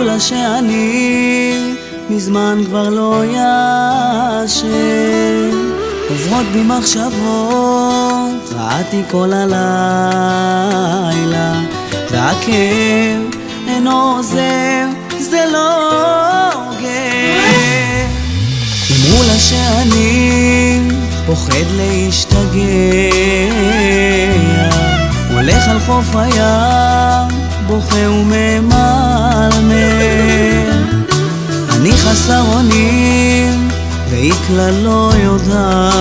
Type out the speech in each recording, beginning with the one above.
לה שאני מזמן כבר לא ישן, עוברות בי מחשבות, רעתי כל הלילה, והכאב אינו עוזר, זה לא הוגן. אמרו לה שאני פוחד להשתגע, הולך על חוף הים, בוכה וממלמל. אני חסר אונים והיא כלל לא יודעת,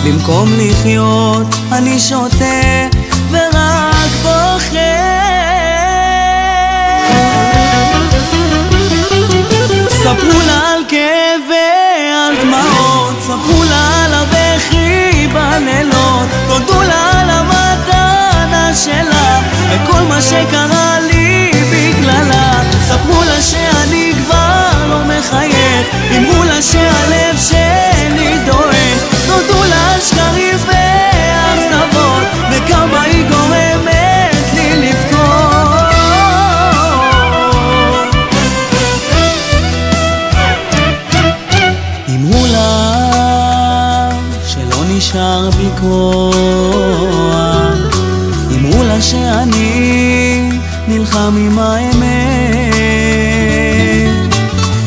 במקום לחיות אני שותה ורק בוכה. ספרו לה על כאבי, על דמעות, ספרו לה על הבכי בלילות, תודו לה על המתנה שלה וכל מה שקרה לי בגללה. ספרו לה שאני כבר לא מחייך, אמרו לה שהלב שלי דואג, תודו לה על שקרים ואכזבות וכמה היא גורמת לי לבכות. אמרו לה שלא נשאר בי כוח, אמרו לה שאני נלחם עם האמת,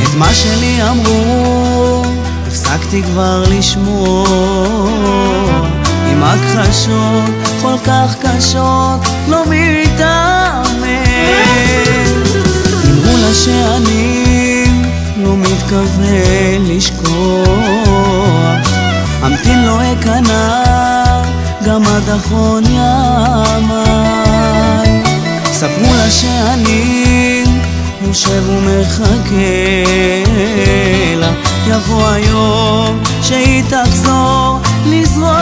את מה שלי אמרו הפסקתי כבר לשמוע, עם הכחשות כל כך קשות לא מתאמן. אמרו לה שאני לא מתכוון לשכוח, אמתין לא אכנע גם עד אחרון ימיי. ספרו לה שאני יושב ומחכה לה, יבוא היום שהיא תחזור לזרועותיי.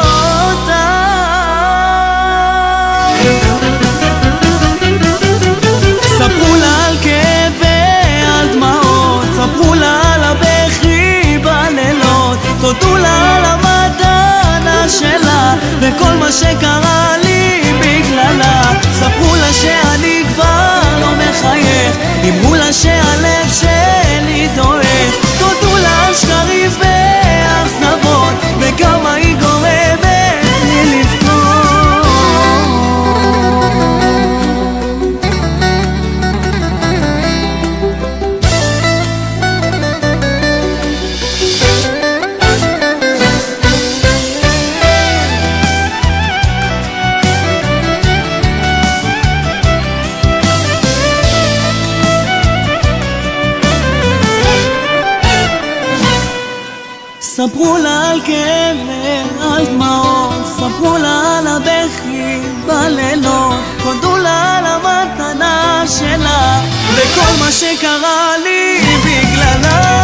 ספרו לה על כאבי, על דמעות, ספרו לה על הבכי בלילות, תודו לה על המתנה שלה וכל מה שקרה לי בגללה. ספרו לה שאני כבר לא מחייך, אמרו לה שהלב שלי דואג, תודו לה על שקרים ואכזבות וכמה היא גורמת לי לבכות. ספרו לה על כאב ועל דמעות, ספרו לה על הבכי בלילות, תודו לה על המתנה שלה וכל מה שקרה לי בגללה.